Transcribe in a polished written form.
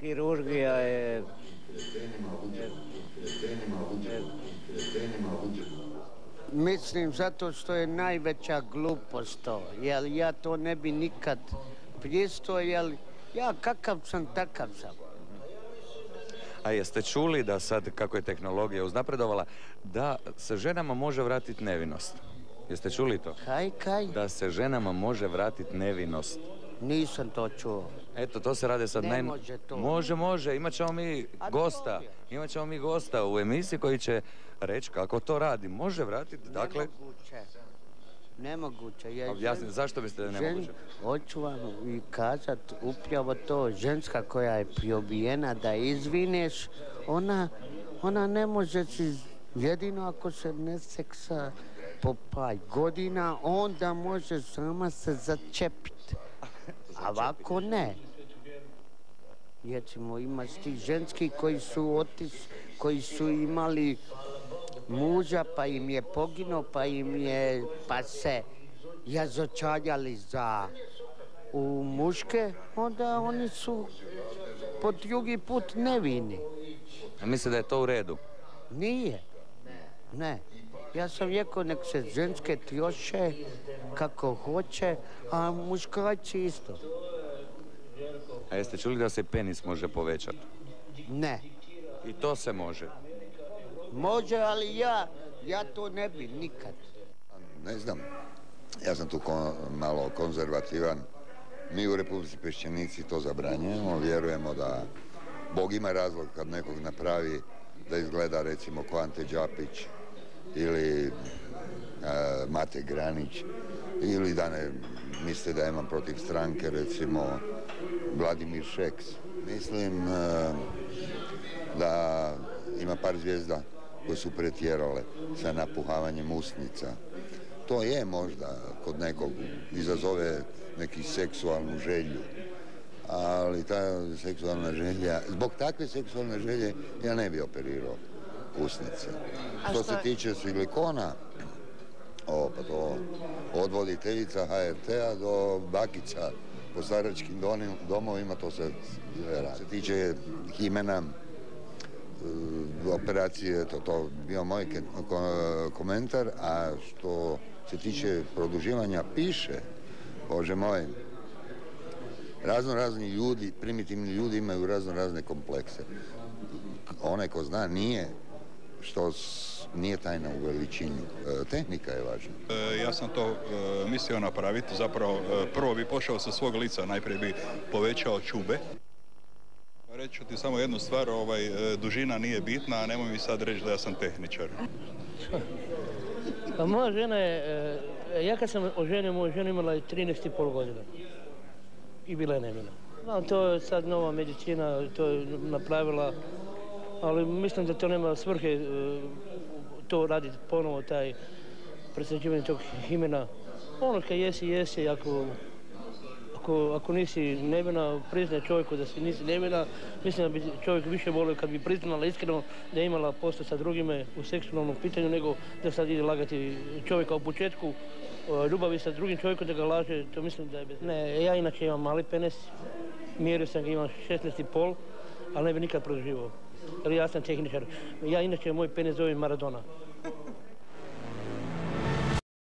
Kirurgija je... Mislim zato što je najveća glupost to, jer ja to ne bi nikad pristao, jer ja kakav sam, takav sam. A jeste čuli da sad, kako je tehnologija uznapredovala, da se ženama može vratiti nevinost? Jeste čuli to? Kaj? Da se ženama može vratiti nevinost. Nisam to čuo. Eto, to se rade sad Ne može to. Može. Imat ćemo mi gosta u emisiji koji će reći kako to radi. Može vratiti, dakle... Nemoguće. Objasnite, zašto mislite da je nemoguće? Hoću vam i kazat upravo to, ženska koja je priobijena da izvineš, ona ne može si, jedino ako se ne seksa po par godina, onda može sama se začepiti. A ovako ne. Recimo, imaš ti ženski koji su imali muža, pa im je poginuo, pa se razočarali u muške, onda oni su po drugi put nevini. A mislite da je to u redu? Nije. Ne. Ja sam rekao nek se ženske troše kako hoće, a muškarci isto. A jeste čuli da se penis može povećati? Ne. I to se može? Može, ali ja to ne bi nikad. Ne znam, ja sam tu malo konzervativan. Mi u Republici Peščanici to zabranjujemo, vjerujemo da Bog ima razlog kad nekog napravi da izgleda recimo ko Ante Đapić ili Mate Granić, ili da ne misle da imam protiv stranke recimo Vladimir Šeks. Mislim da ima par zvijezda koje su pretjerale sa napuhavanjem usnica. To je možda kod nekog izazove neki seksualnu želju, ali ta seksualna želja, zbog takve seksualne želje ja ne bi operirao usnice. Što se tiče silikona, pa to od voditeljica HRT-a do bakica po staračkim domovima, to se radi. Što se tiče himena, operacije, to bio moj komentar, a što se tiče produživanja piše, Bože moj, razni ljudi, primitivni ljudi imaju razne komplekse. Onaj ko zna nije tajna u veličini. Tehnika je važna. Ja sam to mislio napraviti, zapravo prvo bi pošao sa svog lica, najprije bi povećao čube. Reći ću ti samo jednu stvar, dužina nije bitna, a nemoj mi sad reći da ja sam tehničar. Pa moja žena je, ja kad sam oženio moju ženu imala je 13,5 godina i bila je nevina. To je sad nova medicina, to je napravila, ali mislim da to nema svrhe to raditi ponovo, taj presađivanje tog himena. Ono što jesi, ako nisi nevina, priznaj čovjeku da si nisi nevina. Mislim da bi čovjek više volio kad bi priznala iskreno da je imala posla sa drugime u seksualnom pitanju, nego da sad ide lagati čovjeka u početku ljubavi sa drugim čovjekom da ga laže, to mislim da je bez... Ne, ja inače imam mali penis, mjerio sam ga, imam 16,5, ali ne bi nikad produživao. Jer ja sam tehničar. Ja inače moj penis zovem Maradona.